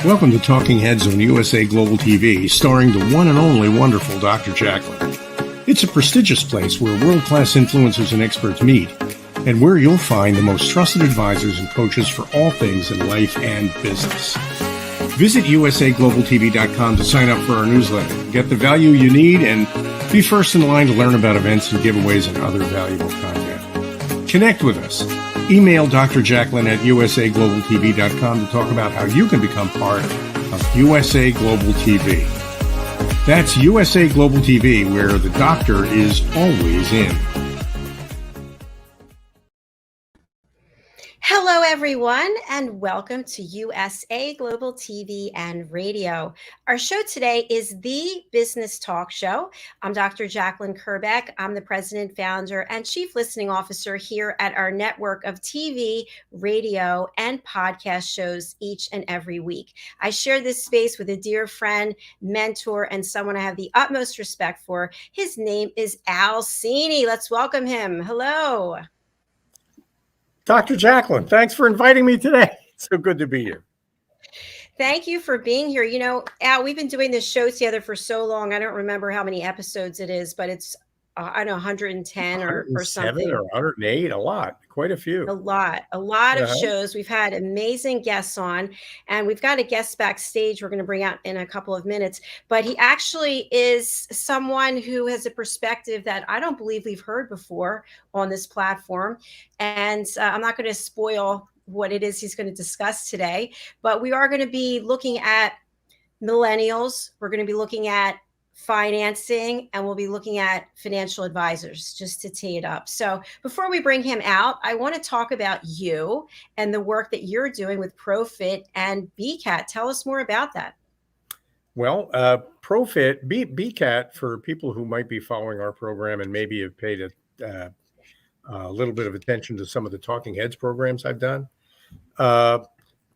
Welcome to Talking Heads on USA Global TV, starring the one and only wonderful Dr. Jacalyn. It's a prestigious place where world-class influencers and experts meet, and where you'll find the most trusted advisors and coaches for all things in life and business. Visit usaglobaltv.com to sign up for our newsletter, get the value you need, and be first in line to learn about events and giveaways and other valuable content. Connect with us. Email Dr. Jacalyn at usaglobaltv.com to talk about how you can become part of USA Global TV. That's USA Global TV, where the doctor is always in. Hello, everyone, and welcome to USA Global TV and Radio. Our show today is the Business Talk Show. I'm Dr. Jacalyn Kerbeck. I'm the president, founder, and chief listening officer here at our network of TV, radio, and podcast shows each and every week. I share this space with a dear friend, mentor, and someone I have the utmost respect for. His name is Al CINI. Let's welcome him. Hello. Dr. Jacalyn, thanks for inviting me today. It's so good to be here. Thank you for being here. You know, Al, we've been doing this show together for so long. I don't remember how many episodes it is, but it's, I don't know, 110 or something. Or 108, a lot, quite a few. A lot of shows. We've had amazing guests on, and we've got a guest backstage we're going to bring out in a couple of minutes. But he actually is someone who has a perspective that I don't believe we've heard before on this platform. And I'm not going to spoil what it is he's going to discuss today, but we are going to be looking at millennials. We're going to be looking at financing, and we'll be looking at financial advisors, just to tee it up. So before we bring him out, I want to talk about you and the work that you're doing with Profit and BCAT. Tell us more about that. Well, Profit, BCAT, for people who might be following our program and maybe have paid a little bit of attention to some of the Talking Heads programs I've done.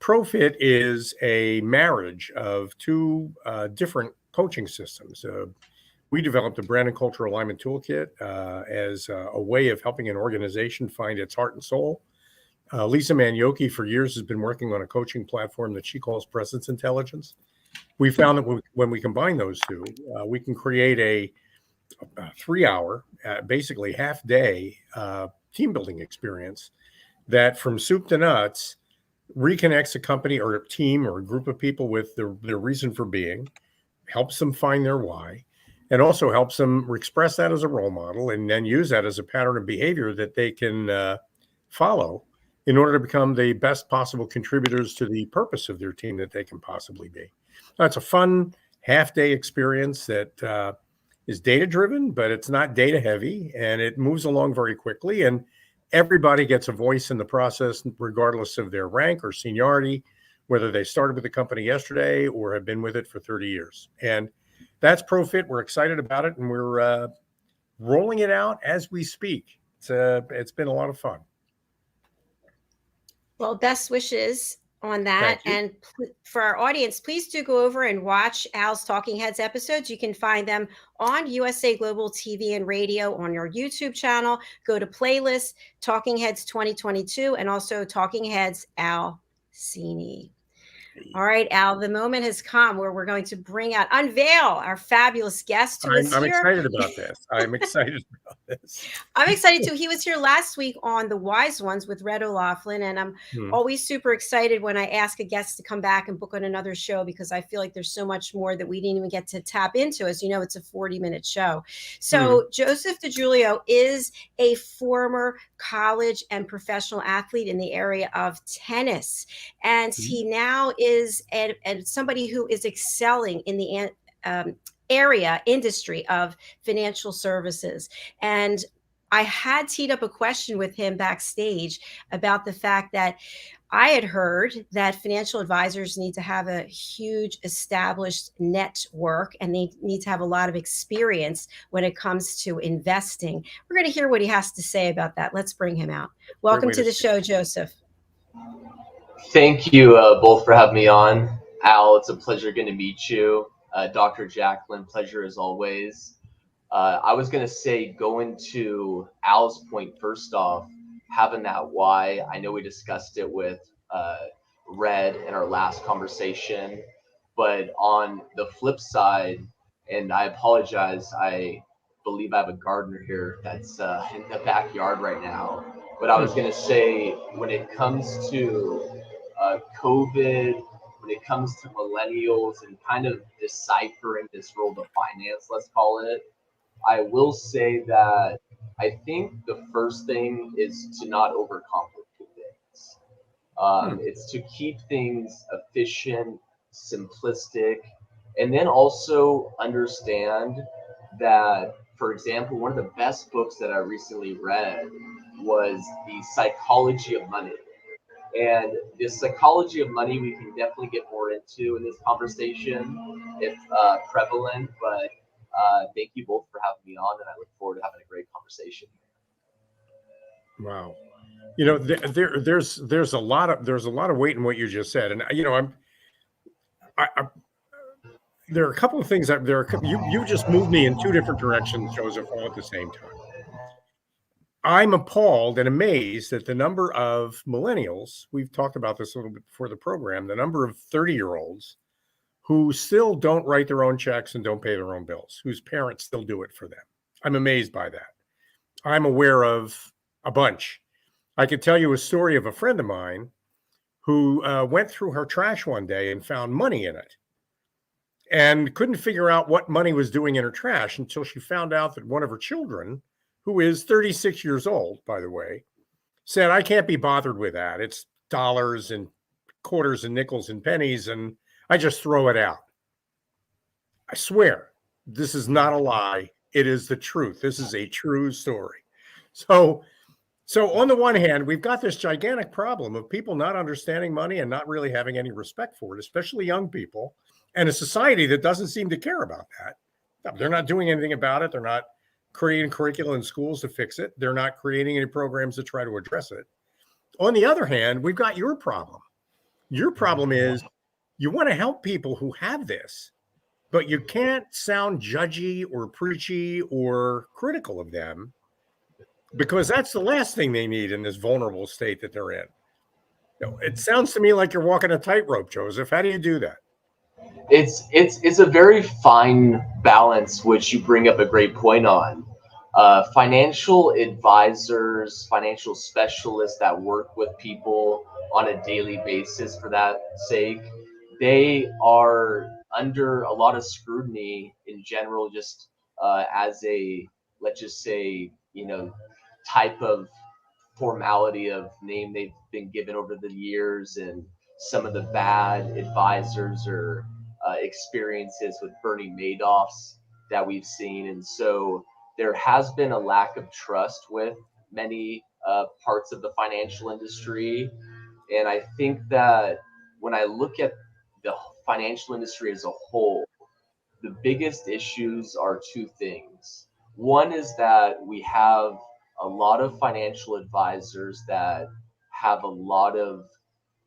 Profit is a marriage of two different coaching systems. We developed a brand and culture alignment toolkit as a way of helping an organization find its heart and soul. Lisa Manioki for years has been working on a coaching platform that she calls Presence Intelligence. We found that when we combine those two, we can create a 3-hour, basically half-day team building experience that from soup to nuts reconnects a company or a team or a group of people with their reason for being, helps them find their why, and also helps them express that as a role model and then use that as a pattern of behavior that they can follow in order to become the best possible contributors to the purpose of their team that they can possibly be. That's a fun half-day experience that is data-driven, but it's not data-heavy, and it moves along very quickly, and everybody gets a voice in the process, regardless of their rank or seniority, whether they started with the company yesterday or have been with it for 30 years. And that's Profit. We're excited about it, and we're rolling it out as we speak. It's been a lot of fun. Well, best wishes on that. And for our audience, please do go over and watch Al's Talking Heads episodes. You can find them on USA Global TV and Radio on your YouTube channel. Go to playlist, Talking Heads 2022, and also Talking Heads Al CINI. All right, Al, the moment has come where we're going to unveil our fabulous guest who is here. I'm excited about this. I'm excited about this. I'm excited too. He was here last week on The Wise Ones with Red O'Loughlin, and I'm always super excited when I ask a guest to come back and book on another show, because I feel like there's so much more that we didn't even get to tap into. As you know, it's a 40-minute show. So Joseph DiGIULio is a former college and professional athlete in the area of tennis, and he now is somebody who is excelling in the industry of financial services. And I had teed up a question with him backstage about the fact that I had heard that financial advisors need to have a huge established network, and they need to have a lot of experience when it comes to investing. We're going to hear what he has to say about that. Let's bring him out. Welcome to the show, Joseph. Thank you both for having me on. Al, it's a pleasure getting to meet you. Dr. Jacalyn, pleasure as always. I was going to say, going to Al's point, first off, having that why, I know we discussed it with read in our last conversation. But on the flip side, and I apologize, I believe I have a gardener here that's in the backyard right now. But I was going to say, when it comes to COVID, when it comes to millennials and kind of deciphering this world of finance, let's call it, I will say that I think the first thing is to not overcomplicate things. It's to keep things efficient, simplistic, and then also understand that, for example, one of the best books that I recently read was The Psychology of Money. And the psychology of money, we can definitely get more into in this conversation if prevalent. But thank you both for having me on, and I look forward to having a great conversation. Wow. There's a lot of weight in what you just said, and there are a couple of things that you just moved me in two different directions, Joseph, all at the same time. I'm appalled and amazed at the number of millennials. We've talked about this a little bit before the program. The number of 30-year-olds who still don't write their own checks and don't pay their own bills, whose parents still do it for them. I'm amazed by that. I'm aware of a bunch. I could tell you a story of a friend of mine who went through her trash one day and found money in it and couldn't figure out what money was doing in her trash until she found out that one of her children, who is 36 years old, by the way, said, I can't be bothered with that. It's dollars and quarters and nickels and pennies, and I just throw it out. I swear, this is not a lie. It is the truth. This is a true story. So on the one hand, we've got this gigantic problem of people not understanding money and not really having any respect for it, especially young people, and a society that doesn't seem to care about that. They're not doing anything about it. They're not creating curricula in schools to fix it. They're not creating any programs to try to address it. On the other hand, we've got your problem. Your problem is you want to help people who have this, but you can't sound judgy or preachy or critical of them, because that's the last thing they need in this vulnerable state that they're in. It sounds to me like you're walking a tightrope, Joseph. How do you do that? It's a very fine balance, which you bring up a great point on. Financial advisors, financial specialists that work with people on a daily basis, for that sake, they are under a lot of scrutiny in general, just as a, let's just say, type of formality of name they've been given over the years, and some of the bad advisors or experiences with Bernie Madoff's that we've seen. And so there has been a lack of trust with many parts of the financial industry. And I think that when I look at the financial industry as a whole, the biggest issues are two things. One is that we have a lot of financial advisors that have a lot of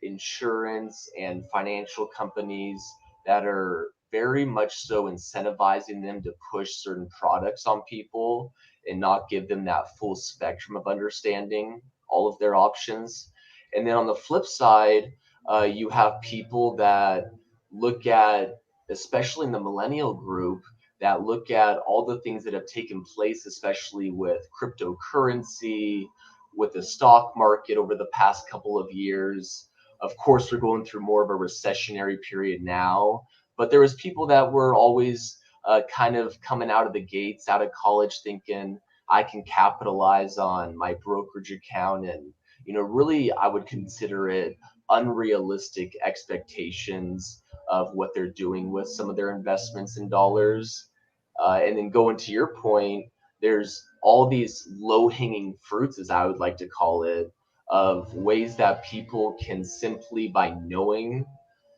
insurance and financial companies that are very much so incentivizing them to push certain products on people and not give them that full spectrum of understanding all of their options. And then on the flip side, you have people that look at, especially in the millennial group, that look at all the things that have taken place, especially with cryptocurrency, with the stock market over the past couple of years. Of course, we're going through more of a recessionary period now, but there was people that were always kind of coming out of the gates, out of college, thinking I can capitalize on my brokerage account. And, really, I would consider it unrealistic expectations of what they're doing with some of their investments in dollars. And then going to your point, there's all these low-hanging fruits, as I would like to call it, of ways that people can simply, by knowing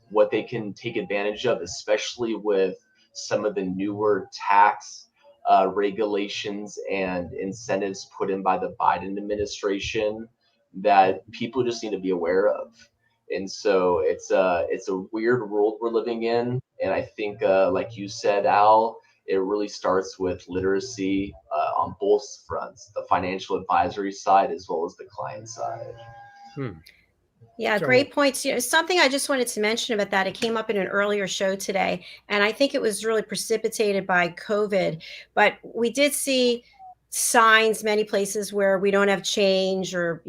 what they can take advantage of, especially with some of the newer tax regulations and incentives put in by the Biden administration, that people just need to be aware of. And so it's a weird world we're living in. And I think, like you said, Al, it really starts with literacy on both fronts, the financial advisory side as well as the client side. Yeah, So, great points. Something I just wanted to mention about that, it came up in an earlier show today, and I think it was really precipitated by COVID. But we did see signs many places where we don't have change, or,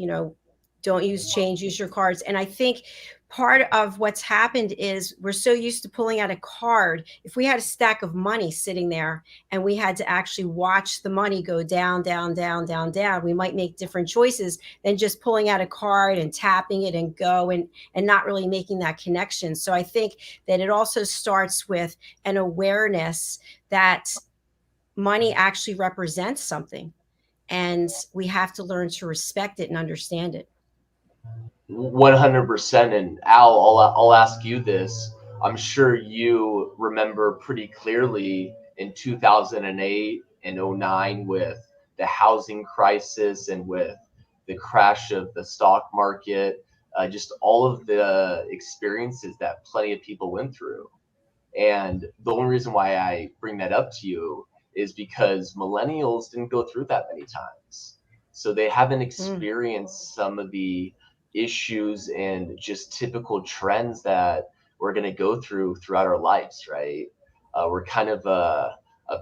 don't use change, use your cards. And I think part of what's happened is we're so used to pulling out a card. If we had a stack of money sitting there and we had to actually watch the money go down, down, down, down, down, we might make different choices than just pulling out a card and tapping it and go, and not really making that connection. So I think that it also starts with an awareness that money actually represents something, and we have to learn to respect it and understand it. 100%. And Al, I'll ask you this. I'm sure you remember pretty clearly in 2008 and '09 with the housing crisis and with the crash of the stock market, just all of the experiences that plenty of people went through. And the only reason why I bring that up to you is because millennials didn't go through that many times. So they haven't experienced some of the issues and just typical trends that we're going to go through throughout our lives, right? We're kind of a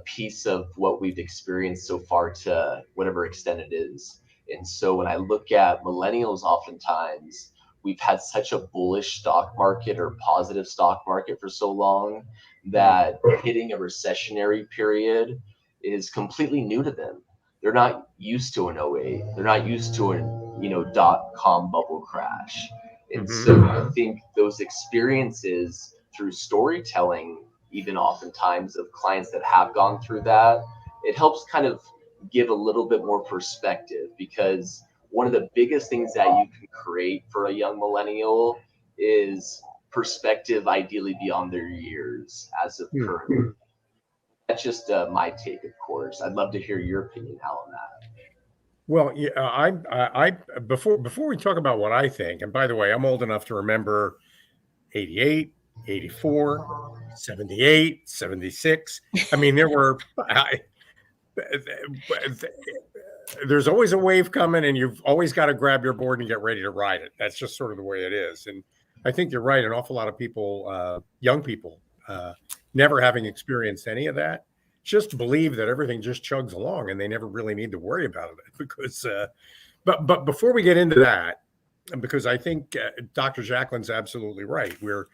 piece of what we've experienced so far to whatever extent it is. And so when I look at millennials, oftentimes we've had such a bullish stock market or positive stock market for so long that hitting a recessionary period is completely new to them. They're not used to an '08. They're not used to an dot-com bubble crash. And so I think those experiences through storytelling, even oftentimes of clients that have gone through that, it helps kind of give a little bit more perspective, because one of the biggest things that you can create for a young millennial is perspective, ideally beyond their years as of currently. That's just my take, of course. I'd love to hear your opinion, Al, on that. well, yeah, I before we talk about what I think, and by the way, I'm old enough to remember 88, 84, 78, 76. I mean, there's always a wave coming, and you've always got to grab your board and get ready to ride it. That's just sort of the way it is. And I think you're right. An awful lot of people, young people, never having experienced any of that, just believe that everything just chugs along and they never really need to worry about it. Because, but before we get into that, because I think Dr. Jacalyn's absolutely right. We're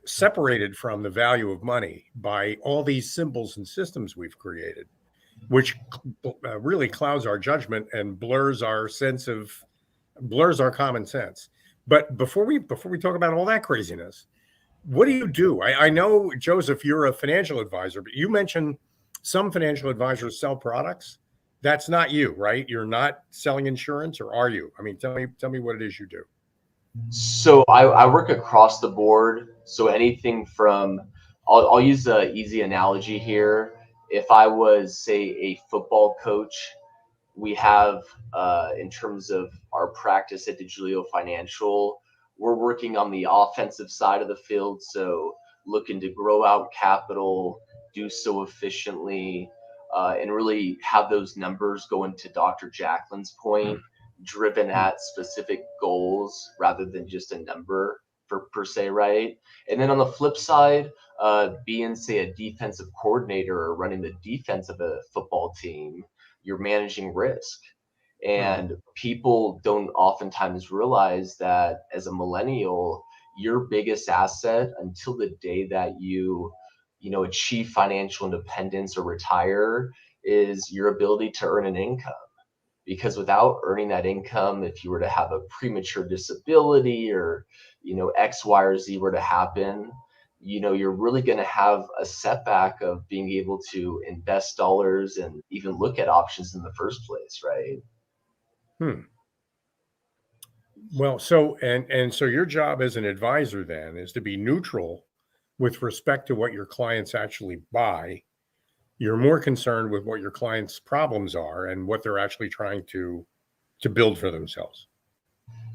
separated from the value of money by all these symbols and systems we've created, which really clouds our judgment and blurs our common sense. But before we talk about all that craziness, what do you do? I know, Joseph, you're a financial advisor, but you mentioned some financial advisors sell products. That's not you, right? You're not selling insurance, or are you? I mean, tell me what it is you do. So I work across the board. So anything from, I'll use an easy analogy here. If I was, say, a football coach, we have, in terms of our practice at DiGIULIO Financial, we're working on the offensive side of the field. So looking to grow out capital, do so efficiently, and really have those numbers, go into Dr. Jacalyn's point, driven at specific goals rather than just a number per se, right? And then on the flip side, being, say, a defensive coordinator or running the defense of a football team, you're managing risk. And people don't oftentimes realize that as a millennial, your biggest asset until the day that you achieve financial independence or retire is your ability to earn an income. Because without earning that income, if you were to have a premature disability or X, Y, or Z were to happen, you're really going to have a setback of being able to invest dollars and even look at options in the first place, right? Well, so your job as an advisor then is to be neutral with respect to what your clients actually buy. You're more concerned with what your clients' problems are and what they're actually trying to build for themselves.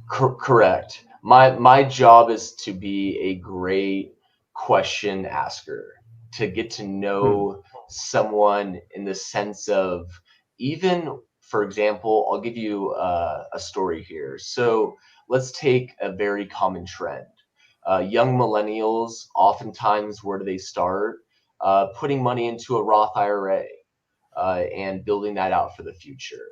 Correct. My job is to be a great question asker, to get to know someone in the sense of, even, for example, I'll give you a story here. So let's take a very common trend. Young millennials, oftentimes, where do they start? Putting money into a Roth IRA and building that out for the future.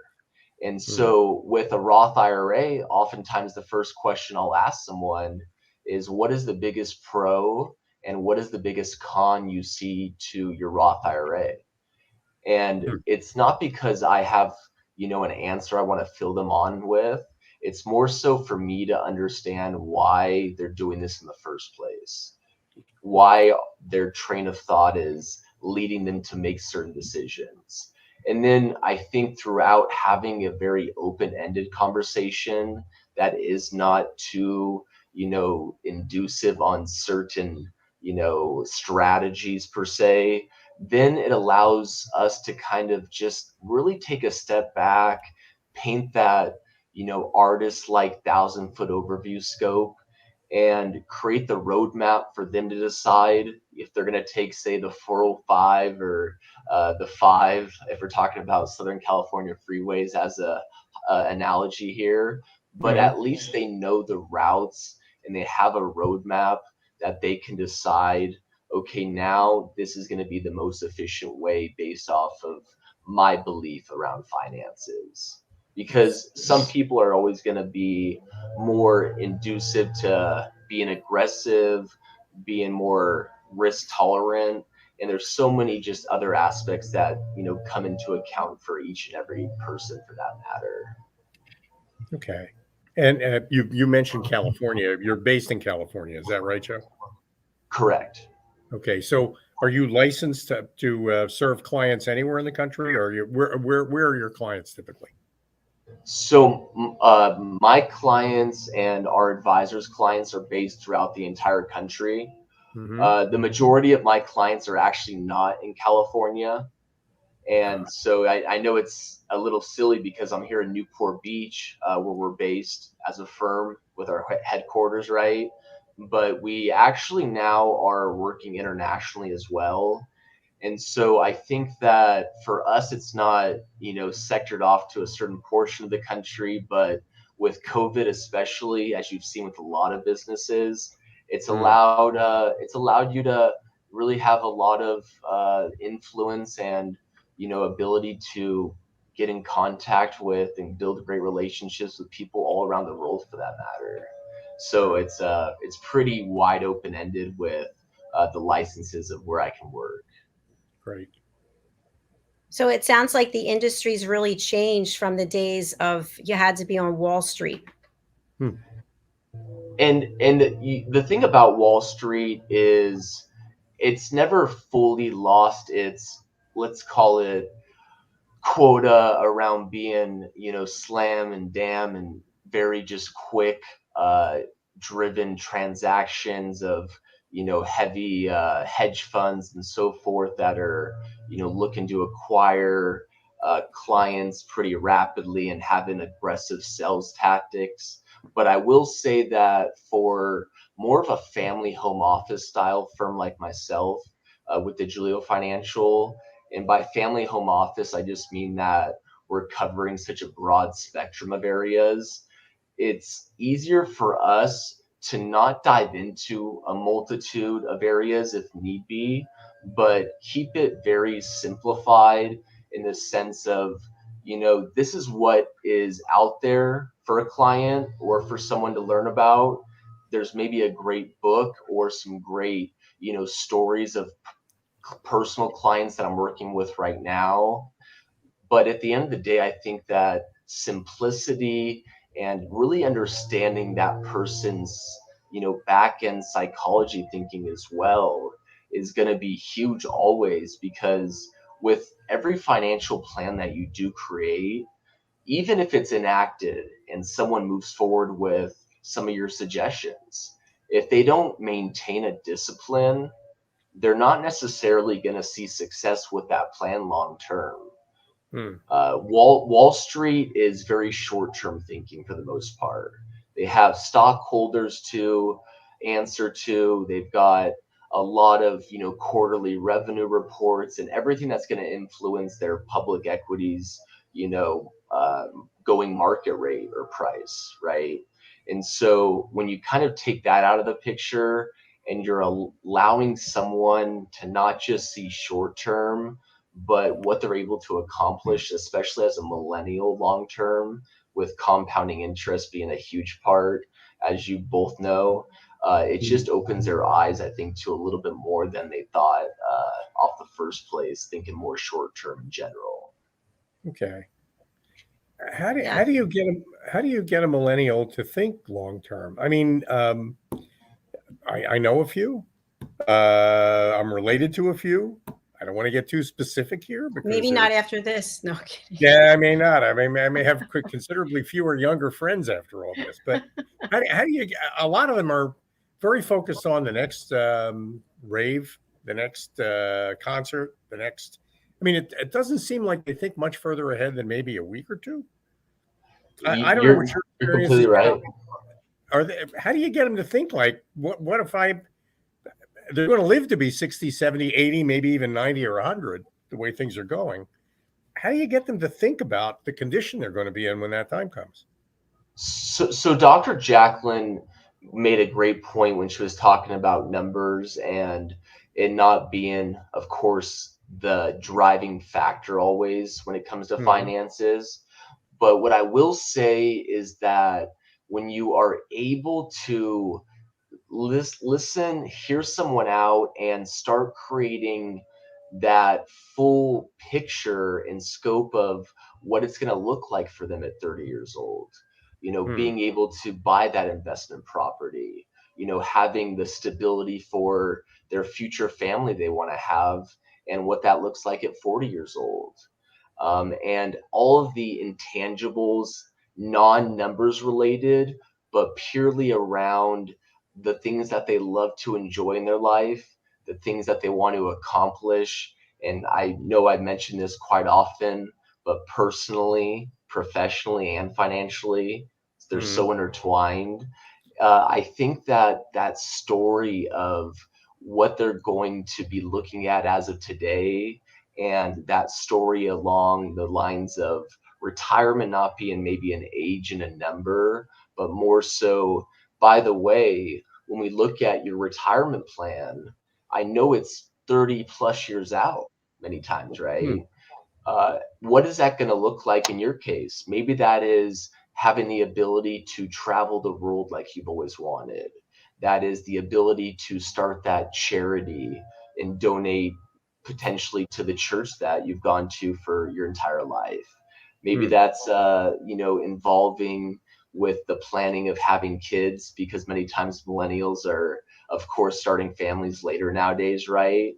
And so with a Roth IRA, oftentimes the first question I'll ask someone is, what is the biggest pro and what is the biggest con you see to your Roth IRA? And it's not because I have, an answer I want to fill them on with. It's more so for me to understand why they're doing this in the first place, why their train of thought is leading them to make certain decisions. And then I think throughout having a very open-ended conversation that is not too, inducive on certain, strategies per se, then it allows us to kind of just really take a step back, paint that, artist like 1,000-foot overview scope, and create the roadmap for them to decide if they're going to take, say, the 405 or the 5, if we're talking about Southern California freeways as a analogy here. But at least they know the routes and they have a roadmap that they can decide, okay, now this is going to be the most efficient way based off of my belief around finances. Because some people are always going to be more inducive to being aggressive, being more risk tolerant, and there's so many just other aspects that come into account for each and every person for that matter. Okay. And you mentioned California. You're based in California, is that right, Joe? Correct. Okay. So are you licensed to serve clients anywhere in the country, or where are your clients typically? So my clients and our advisors' clients are based throughout the entire country. The majority of my clients are actually not in California. And so I know it's a little silly because I'm here in Newport Beach, where we're based as a firm with our headquarters, right? But we actually now are working internationally as well. And so I think that for us, it's not, sectored off to a certain portion of the country, but with COVID, especially as you've seen with a lot of businesses, it's allowed you to really have a lot of influence and, ability to get in contact with and build great relationships with people all around the world for that matter. So it's pretty wide open ended with the licenses of where I can work. Great. So it sounds like the industry's really changed from the days of you had to be on Wall Street. And the thing about Wall Street is it's never fully lost its, let's call it, quota around being, slam and damn and very just quick driven transactions of, heavy hedge funds and so forth that are, looking to acquire clients pretty rapidly and having aggressive sales tactics. But I will say that for more of a family home office style firm like myself, with DiGIULIO Financial, and by family home office, I just mean that we're covering such a broad spectrum of areas. It's easier for us to not dive into a multitude of areas if need be, but keep it very simplified in the sense of, this is what is out there for a client or for someone to learn about. There's maybe a great book or some great, stories of personal clients that I'm working with right now. But at the end of the day, I think that simplicity and really understanding that person's, back end psychology thinking as well is going to be huge always, because with every financial plan that you do create, even if it's enacted and someone moves forward with some of your suggestions, if they don't maintain a discipline, they're not necessarily going to see success with that plan long term. Wall Street is very short term thinking for the most part. They have stockholders to answer to. They've got a lot of quarterly revenue reports and everything that's going to influence their public equities, going market rate or price, right? And so when you kind of take that out of the picture and you're allowing someone to not just see short term, but what they're able to accomplish, especially as a millennial long term, with compounding interest being a huge part, as you both know, it just opens their eyes, I think, to a little bit more than they thought off the first place, thinking more short term in general. Okay. How do you get a millennial to think long term? I mean, I know a few. I'm related to a few. I don't want to get too specific here because maybe not after this. No kidding. Yeah, I may not. I may have considerably fewer younger friends after all this. But how do you? A lot of them are very focused on the next rave, the next concert, the next. I mean, it doesn't seem like they think much further ahead than maybe a week or two. I don't know what your You're experience completely is. right. How do you get them to think like, what if they're going to live to be 60, 70, 80, maybe even 90 or 100, the way things are going? How do you get them to think about the condition they're going to be in when that time comes? So Dr. Jacalyn made a great point when she was talking about numbers and it not being, of course, the driving factor always when it comes to finances. But what I will say is that when you are able to listen, hear someone out, and start creating that full picture and scope of what it's going to look like for them at 30 years old, being able to buy that investment property, having the stability for their future family they want to have, and what that looks like at 40 years old. And all of the intangibles, non-numbers related, but purely around the things that they love to enjoy in their life, the things that they want to accomplish. And I know I mention this quite often, but personally, professionally, and financially, they're so intertwined. I think that story of what they're going to be looking at as of today, and that story along the lines of retirement not being maybe an age and a number, but more so, by the way, when we look at your retirement plan, I know it's 30 plus years out many times, right? What is that going to look like in your case? Maybe that is having the ability to travel the world like you've always wanted. That is the ability to start that charity and donate potentially to the church that you've gone to for your entire life. Maybe that's involving with the planning of having kids, because many times millennials are, of course, starting families later nowadays, right?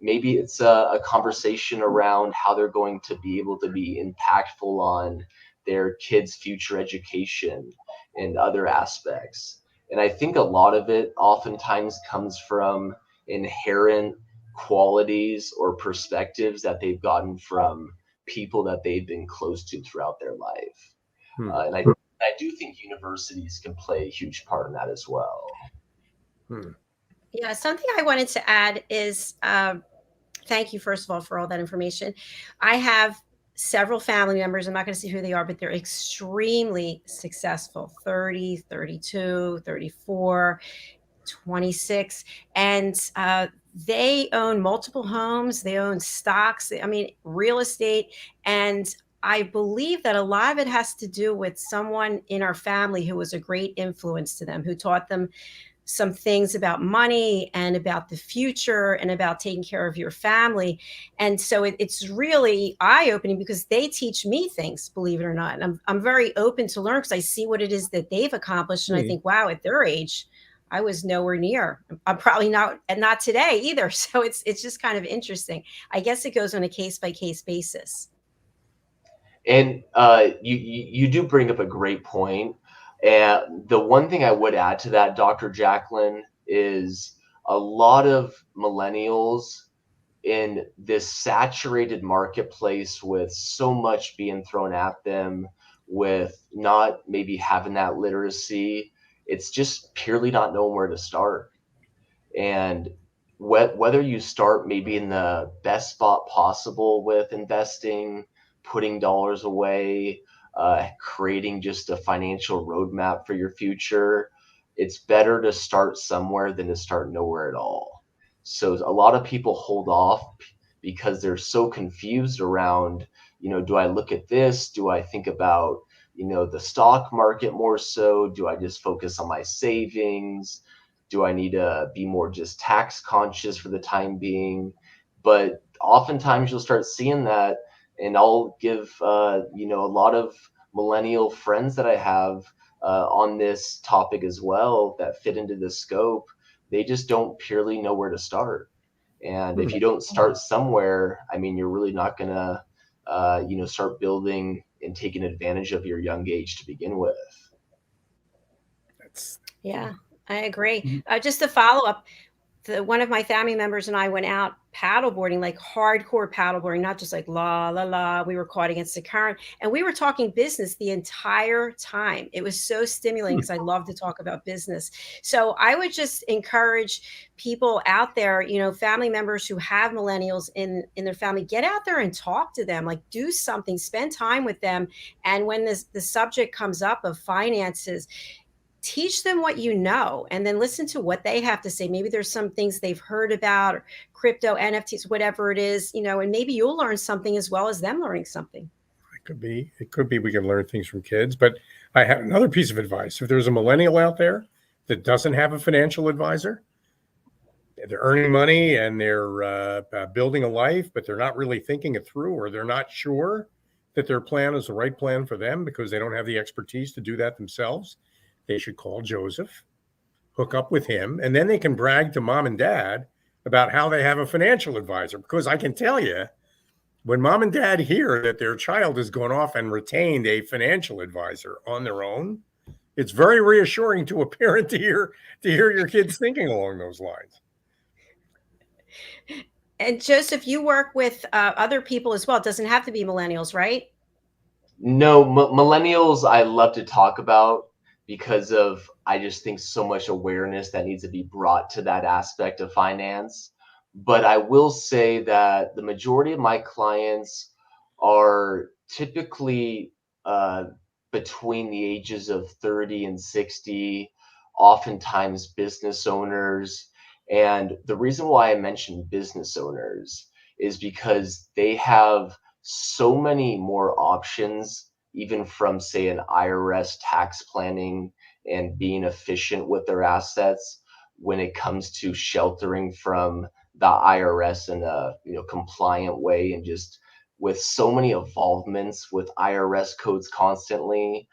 Maybe it's a conversation around how they're going to be able to be impactful on their kids' future education and other aspects. And I think a lot of it oftentimes comes from inherent qualities or perspectives that they've gotten from people that they've been close to throughout their life. And I do think universities can play a huge part in that as well. Yeah, something I wanted to add is thank you, first of all, for all that information. I have several family members. I'm not going to say who they are, but they're extremely successful, 30, 32, 34, 26. And they own multiple homes. They own stocks. I mean, real estate. And I believe that a lot of it has to do with someone in our family who was a great influence to them, who taught them some things about money and about the future and about taking care of your family. And so it's really eye-opening because they teach me things, believe it or not. And I'm very open to learn because I see what it is that they've accomplished. And I think, wow, at their age, I was nowhere near. I'm probably not, and not today either. So it's just kind of interesting. I guess it goes on a case-by-case basis. And you do bring up a great point. And the one thing I would add to that, Dr. Jacalyn, is a lot of millennials in this saturated marketplace with so much being thrown at them, with not maybe having that literacy. It's just purely not knowing where to start. And whether you start maybe in the best spot possible with investing, putting dollars away, creating just a financial roadmap for your future, it's better to start somewhere than to start nowhere at all. So a lot of people hold off because they're so confused around, do I look at this? Do I think about, the stock market more so? Do I just focus on my savings? Do I need to be more just tax conscious for the time being? But oftentimes you'll start seeing that, and I'll give, a lot of millennial friends that I have on this topic as well that fit into the scope. They just don't purely know where to start. And if you don't start somewhere, I mean, you're really not going to, start building and taking advantage of your young age to begin with. Yeah, I agree. Just to follow up, one of my family members and I went out paddleboarding, like hardcore paddleboarding, not just like la la la. We were caught against the current, and we were talking business the entire time. It was so stimulating because I love to talk about business. So I would just encourage people out there, family members who have millennials in their family, get out there and talk to them. Like, do something, spend time with them. And when the subject comes up of finances, teach them what you know, and then listen to what they have to say. Maybe there's some things they've heard about, or crypto, NFTs, whatever it is, and maybe you'll learn something as well as them learning something. It could be we can learn things from kids. But I have another piece of advice. If there's a millennial out there that doesn't have a financial advisor, they're earning money and they're building a life, but they're not really thinking it through, or they're not sure that their plan is the right plan for them because they don't have the expertise to do that themselves, they should call Joseph, hook up with him, and then they can brag to mom and dad about how they have a financial advisor. Because I can tell you, when mom and dad hear that their child has gone off and retained a financial advisor on their own, it's very reassuring to a parent to hear your kids thinking along those lines. And Joseph, you work with other people as well. It doesn't have to be millennials, right? No, millennials I love to talk about because of, I just think, so much awareness that needs to be brought to that aspect of finance. But I will say that the majority of my clients are typically between the ages of 30 and 60, oftentimes business owners. And the reason why I mentioned business owners is because they have so many more options, even from, say, an IRS tax planning and being efficient with their assets when it comes to sheltering from the IRS in a compliant way, and just with so many involvements with IRS codes constantly.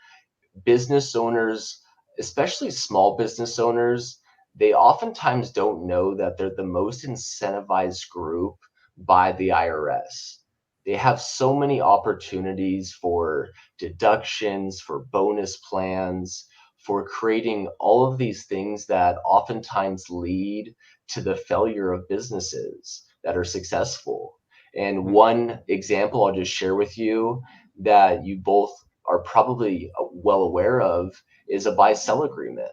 Business owners, especially small business owners, they oftentimes don't know that they're the most incentivized group by the IRS. They have so many opportunities for deductions, for bonus plans, for creating all of these things that oftentimes lead to the failure of businesses that are successful. And one example I'll just share with you that you both are probably well aware of is a buy-sell agreement.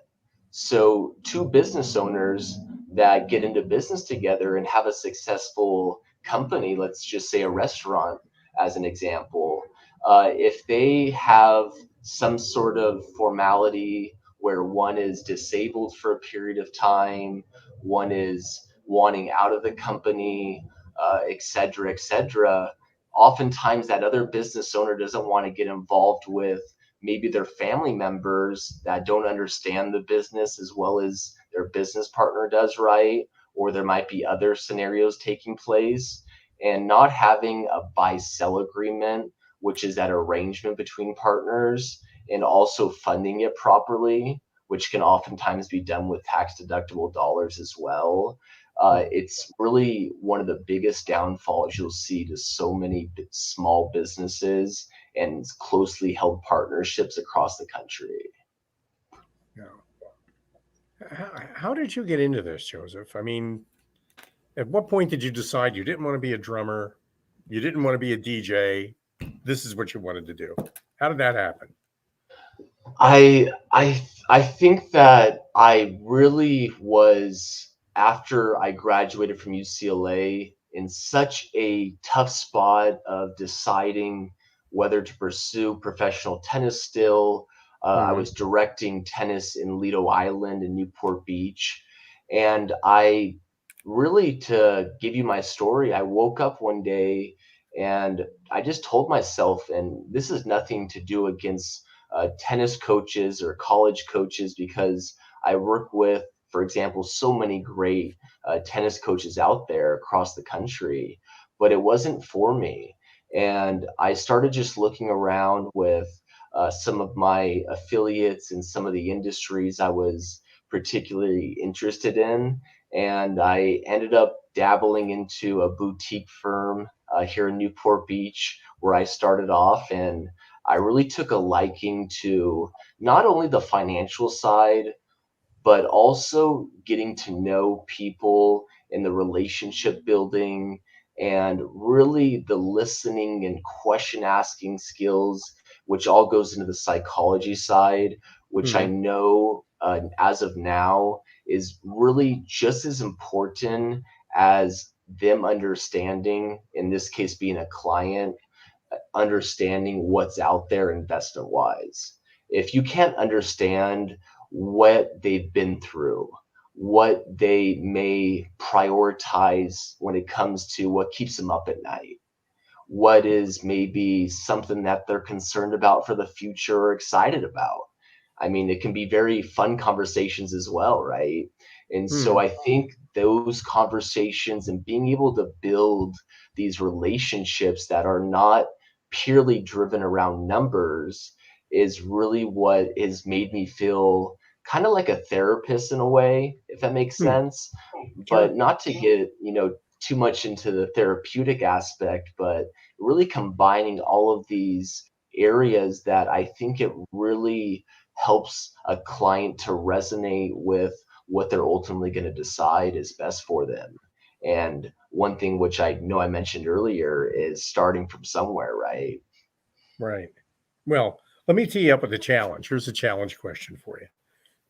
So two business owners that get into business together and have a successful company, let's just say a restaurant as an example, if they have some sort of formality where one is disabled for a period of time, one is wanting out of the company, et cetera, oftentimes that other business owner doesn't want to get involved with maybe their family members that don't understand the business as well as their business partner does, right? Or there might be other scenarios taking place, and not having a buy-sell agreement, which is that arrangement between partners, and also funding it properly, which can oftentimes be done with tax deductible dollars as well. It's really one of the biggest downfalls you'll see to so many small businesses and closely held partnerships across the country. Yeah. How did you get into this, Joseph? I mean, at what point did you decide you didn't want to be a drummer? You didn't want to be a DJ. This is what you wanted to do. How did that happen? I think that I really was, after I graduated from UCLA, in such a tough spot of deciding whether to pursue professional tennis still. I was directing tennis in Lido Island in Newport Beach. And I really, to give you my story, I woke up one day and I just told myself, and this is nothing to do against tennis coaches or college coaches, because I work with, for example, so many great tennis coaches out there across the country, but it wasn't for me. And I started just looking around with some of my affiliates in some of the industries I was particularly interested in. And I ended up dabbling into a boutique firm here in Newport Beach, where I started off. And I really took a liking to not only the financial side, but also getting to know people and the relationship building and really the listening and question asking skills, which all goes into the psychology side, which I know as of now is really just as important as them understanding, in this case being a client, understanding what's out there investment wise. If you can't understand what they've been through, what they may prioritize when it comes to what keeps them up at night, what is maybe something that they're concerned about for the future or excited about. I mean, it can be very fun conversations as well, right? And so I think those conversations and being able to build these relationships that are not purely driven around numbers is really what has made me feel kind of like a therapist in a way, if that makes sense. But not to get, too much into the therapeutic aspect, but really combining all of these areas that I think it really helps a client to resonate with what they're ultimately going to decide is best for them. And one thing which I know I mentioned earlier is starting from somewhere, right? Right. Well, let me tee you up with a challenge. Here's a challenge question for you.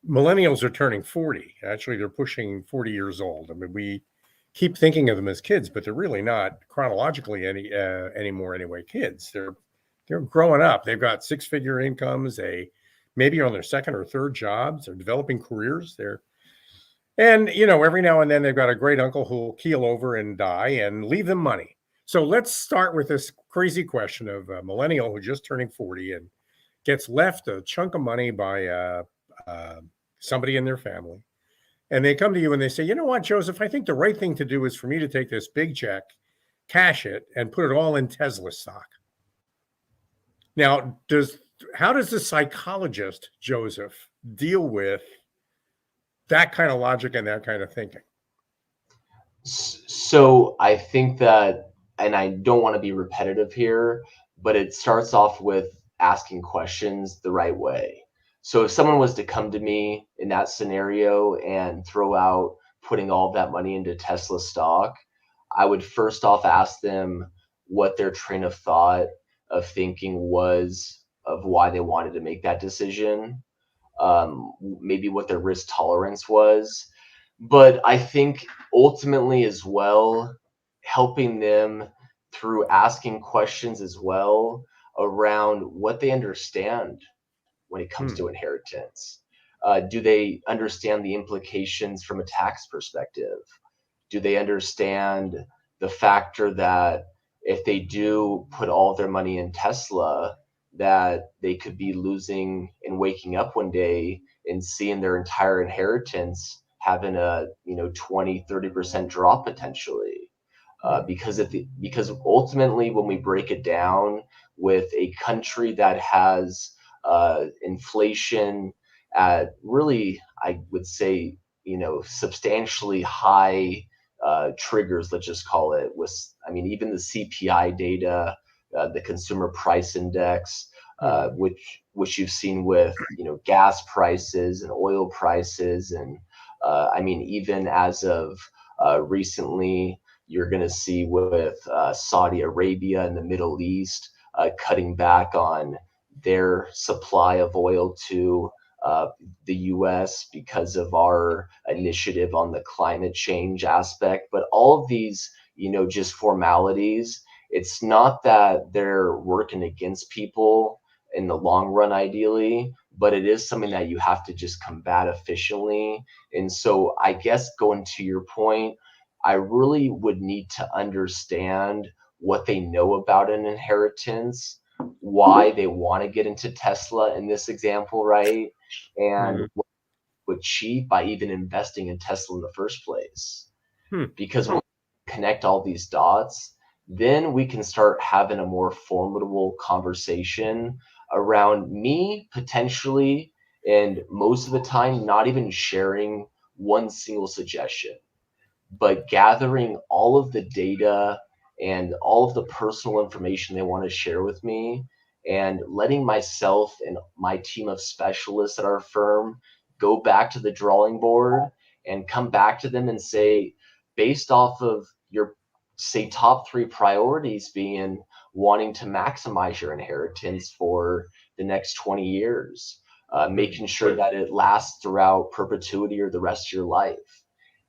Millennials are turning 40. Actually, they're pushing 40 years old. I mean, we keep thinking of them as kids, but they're really not chronologically anymore anyway. Kids. They're growing up. They've got six-figure incomes. They maybe are on their second or third jobs. They're developing careers. And every now and then they've got a great uncle who'll keel over and die and leave them money. So let's start with this crazy question of a millennial who just turning 40 and gets left a chunk of money by somebody in their family. And they come to you and they say, you know what, Joseph, I think the right thing to do is for me to take this big check, cash it, and put it all in Tesla stock. Now, how does the psychologist, Joseph, deal with that kind of logic and that kind of thinking? So I think that, and I don't want to be repetitive here, but it starts off with asking questions the right way. So if someone was to come to me in that scenario and throw out putting all of that money into Tesla stock, I would first off ask them what their train of thought of thinking was of why they wanted to make that decision, maybe what their risk tolerance was. But I think ultimately as well, helping them through asking questions as well around what they understand when it comes to inheritance. Do they understand the implications from a tax perspective? Do they understand the factor that if they do put all of their money in Tesla, that they could be losing and waking up one day and seeing their entire inheritance having a 20-30% drop potentially? Because ultimately when we break it down, with a country that has inflation at really, I would say, substantially high triggers, let's just call it, even the CPI data, the consumer price index, which you've seen with gas prices and oil prices, and even as of recently, you're going to see with Saudi Arabia and the Middle East cutting back on their supply of oil to the US because of our initiative on the climate change aspect. But all of these, just formalities, it's not that they're working against people in the long run, ideally, but it is something that you have to just combat efficiently. And so I guess going to your point, I really would need to understand what they know about an inheritance, why they want to get into Tesla in this example, right? And Mhm. what would achieve by even investing in Tesla in the first place. Hmm. Because when we connect all these dots, then we can start having a more formidable conversation around me potentially, and most of the time, not even sharing one single suggestion, but gathering all of the data and all of the personal information they want to share with me, and letting myself and my team of specialists at our firm go back to the drawing board and come back to them and say, based off of your, say, top 3 priorities being wanting to maximize your inheritance for the next 20 years, making sure that it lasts throughout perpetuity or the rest of your life,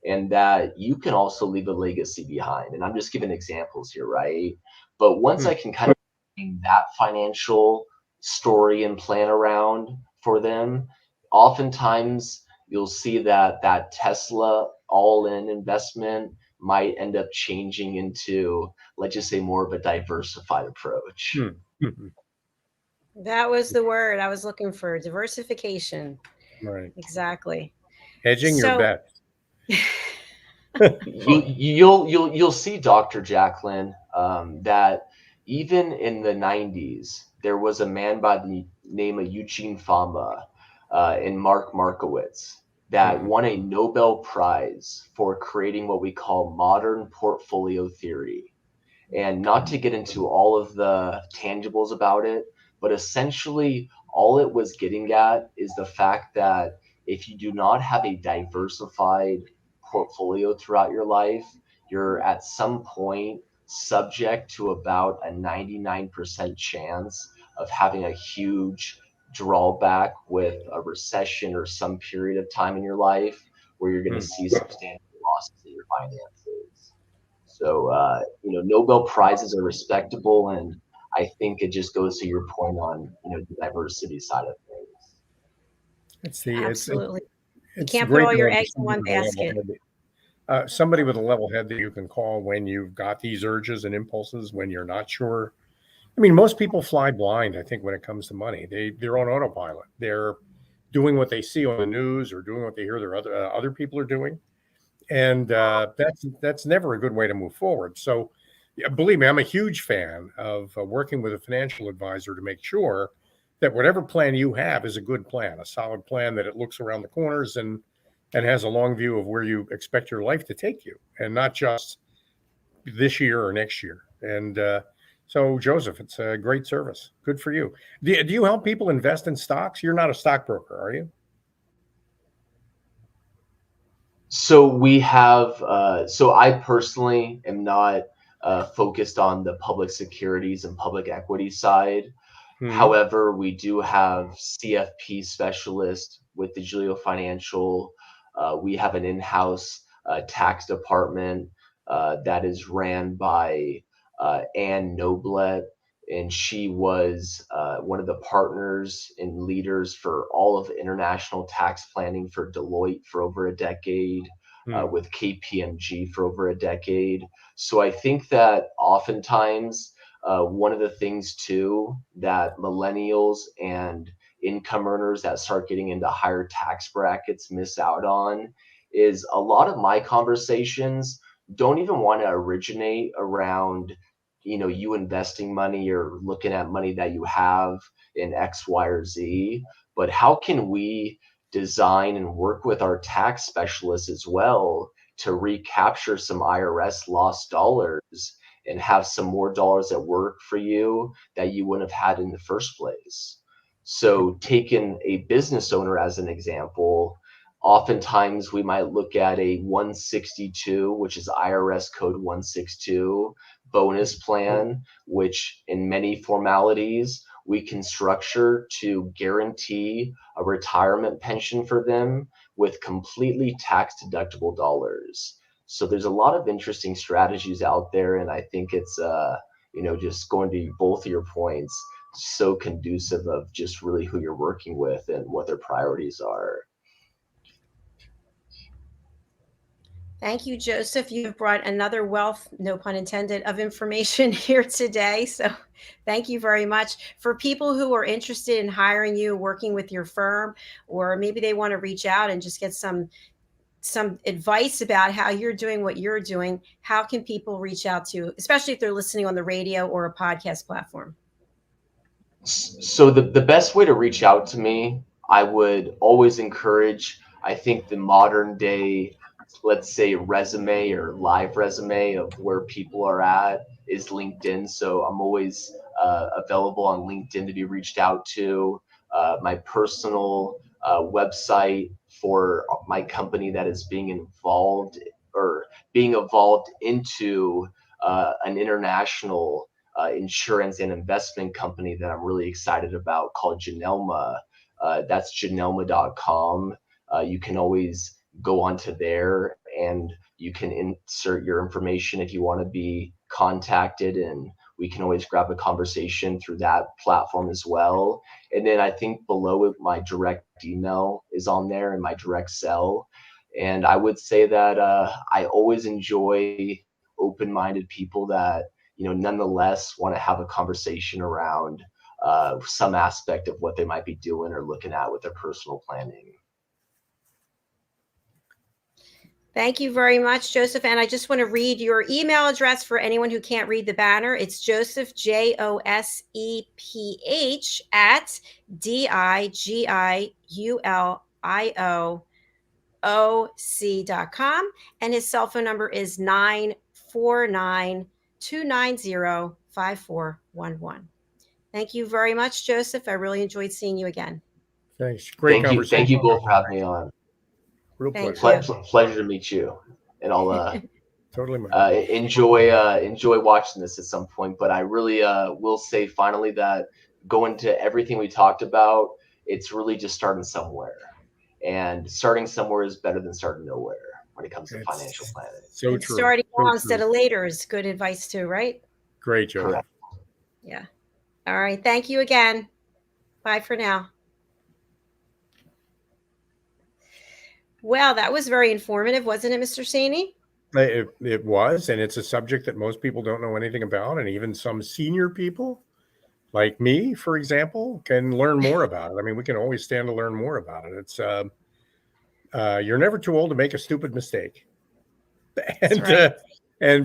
and that you can also leave a legacy behind. And I'm just giving examples here, right? But once Hmm. I can kind of bring that financial story and plan around for them, oftentimes you'll see that that Tesla all-in investment might end up changing into, let's just say, more of a diversified approach. Hmm. Mhm. That was the word I was looking for, diversification. Right. Exactly. Hedging your So bets. You'll see, Dr. Jacalyn, that even in the 90s, there was a man by the name of Eugene Fama and Mark Markowitz that Mhm. won a Nobel Prize for creating what we call modern portfolio theory. And not to get into all of the tangibles about it, but essentially all it was getting at is the fact that if you do not have a diversified portfolio throughout your life, you're at some point subject to about a 99% chance of having a huge drawback with a recession or some period of time in your life where you're going to Hmm. see substantial losses in your finances. So, Nobel Prizes are respectable, and I think it just goes to your point on, the diversity side of things. It's the absolutely. You it's can't put great all your knowing eggs in one basket. somebody with a level head that you can call when you've got these urges and impulses when you're not sure. I mean, most people fly blind, I think, when it comes to money. They're on autopilot. They're doing what they see on the news or doing what they hear their other people are doing, and that's never a good way to move forward. So, yeah, believe me, I'm a huge fan of working with a financial advisor to make sure that whatever plan you have is a good plan, a solid plan that it looks around the corners and has a long view of where you expect your life to take you, and not just this year or next year. And so, Joseph, it's a great service. Good for you. Do you help people invest in stocks? You're not a stockbroker, are you? So we have, so I personally am not focused on the public securities and public equity side. Hmm. However, we do have CFP specialists with the Giulio Financial. We have an in-house tax department that is ran by Ann Noblet, and she was one of the partners and leaders for all of international tax planning for Deloitte for over a decade, Hmm. with KPMG for over a decade. So I think that oftentimes one of the things too that millennials and income earners that start getting into higher tax brackets miss out on is a lot of my conversations don't even want to originate around, you investing money or looking at money that you have in X, Y, or Z, but how can we design and work with our tax specialists as well to recapture some IRS lost dollars and have some more dollars at work for you that you wouldn't have had in the first place. So, taking a business owner as an example, oftentimes we might look at a 162, which is IRS code 162 bonus plan, which in many formalities we can structure to guarantee a retirement pension for them with completely tax deductible dollars. So there's a lot of interesting strategies out there, and I think just going to both of your points, so conducive of just really who you're working with and what their priorities are. Thank you, Joseph. You have brought another wealth, no pun intended, of information here today. So thank you very much. For people who are interested in hiring you, working with your firm, or maybe they want to reach out and just get some advice about how you're doing what you're doing, how can people reach out to you, especially if they're listening on the radio or a podcast platform? So the best way to reach out to me, I would always encourage, I think the modern day, let's say resume or live resume of where people are at is LinkedIn. So I'm always available on LinkedIn to be reached out to. My personal website for my company that is being evolved into an international insurance and investment company that I'm really excited about called Janelma. That's janelma.com. You can always go onto there and you can insert your information if you want to be contacted, and we can always grab a conversation through that platform as well. And then I think below it, my direct email is on there and my direct cell. And I would say that I always enjoy open-minded people that nonetheless want to have a conversation around some aspect of what they might be doing or looking at with their personal planning. Thank you very much, Joseph. And I just want to read your email address for anyone who can't read the banner. It's Joseph, Joseph, at DiGiulio.com. And his cell phone number is 949-290-5411. Thank you very much, Joseph. I really enjoyed seeing you again. Thanks. Great conversation. Thank you both for having me on. Real pleasure. Pleasure to meet you. And I'll totally enjoy watching this at some point. But I really will say finally that going to everything we talked about, it's really just starting somewhere. And starting somewhere is better than starting nowhere when it comes to financial planning. So true. Starting now instead of later is good advice too, right? Great, Joe. Correct. Yeah. All right. Thank you again. Bye for now. Well, that was very informative, wasn't it, Mr. CINI? It was, and it's a subject that most people don't know anything about, and even some senior people, like me, for example, can learn more about it. I mean, we can always stand to learn more about it. It's you're never too old to make a stupid mistake, and right.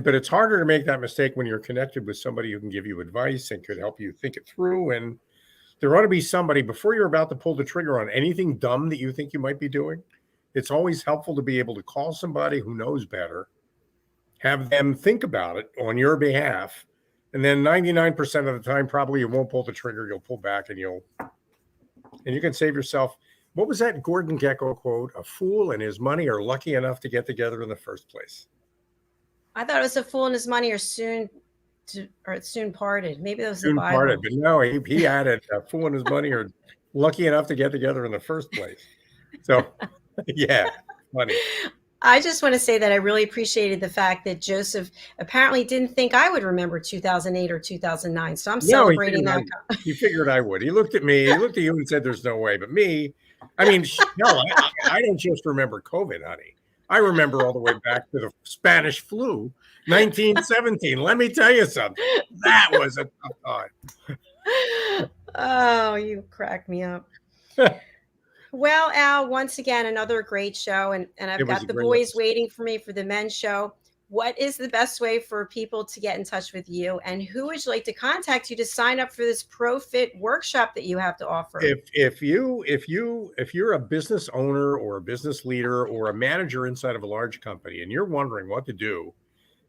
But it's harder to make that mistake when you're connected with somebody who can give you advice and could help you think it through. And there ought to be somebody before you're about to pull the trigger on anything dumb that you think you might be doing. It's always helpful to be able to call somebody who knows better, have them think about it on your behalf, and then 99% of the time, probably you won't pull the trigger. You'll pull back and you can save yourself. What was that Gordon Gekko quote? A fool and his money are lucky enough to get together in the first place. I thought it was a fool and his money are soon parted. Maybe that was soon the Bible. Parted, but no, he added a fool and his money are lucky enough to get together in the first place. So, yeah, funny. I just want to say that I really appreciated the fact that Joseph apparently didn't think I would remember 2008 or 2009. So I'm celebrating that. He figured I would. He looked at me, he looked at you and said, there's no way. But me, I mean, no, I don't just remember COVID, honey. I remember all the way back to the Spanish flu, 1917. Let me tell you something. That was a tough time. Oh, you crack me up. Well, Al, once again, another great show. And I've got the boys waiting for me for the men's show. What is the best way for people to get in touch with you? And who would you like to contact you to sign up for this ProFit workshop that you have to offer? If you're a business owner or a business leader or a manager inside of a large company and you're wondering what to do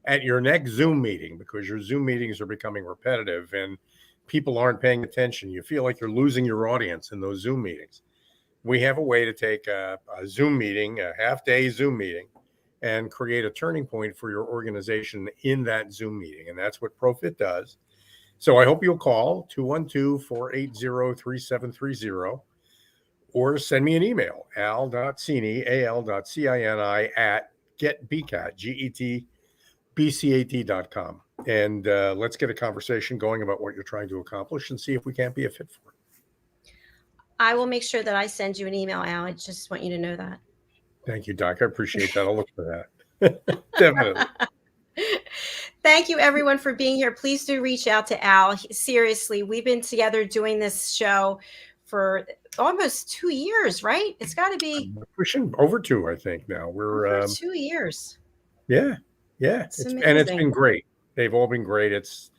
at your next Zoom meeting, because your Zoom meetings are becoming repetitive and people aren't paying attention, you feel like you're losing your audience in those Zoom meetings. We have a way to take a Zoom meeting, a half-day Zoom meeting, and create a turning point for your organization in that Zoom meeting. And that's what ProFit does. So I hope you'll call 212-480-3730 or send me an email, al.cini, al.cini at getbcat, getbcat.com. and let's get a conversation going about what you're trying to accomplish and see if we can't be a fit for it. I will make sure that I send you an email, Al. I just want you to know that. Thank you, Doc. I appreciate that. I'll look for that. Definitely. Thank you, everyone, for being here. Please do reach out to Al. Seriously, we've been together doing this show for almost 2 years, right? It's got to be pushing over 2, I think. Now we're over 2 years. Yeah. And it's been great. They've all been great. It's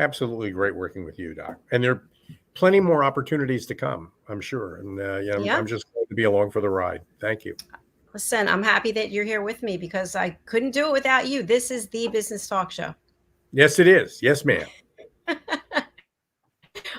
absolutely great working with you, Doc. And there are plenty more opportunities to come, I'm sure. And I'm just glad to be along for the ride. Thank you. Listen, I'm happy that you're here with me because I couldn't do it without you. This is the Business Talk Show. Yes, it is. Yes, ma'am.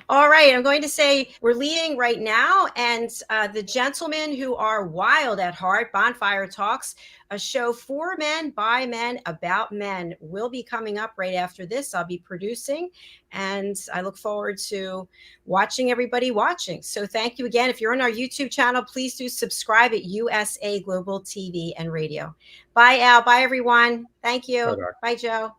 All right. I'm going to say we're leading right now. And the gentlemen who are wild at heart, Bonfire Talks, a show for men, by men, about men, will be coming up right after this. I'll be producing, and I look forward to watching everybody watching. So thank you again. If you're on our YouTube channel, please do subscribe at USA Global TV and Radio. Bye, Al. Bye, everyone. Thank you. Bye, Doc. Bye, Joe.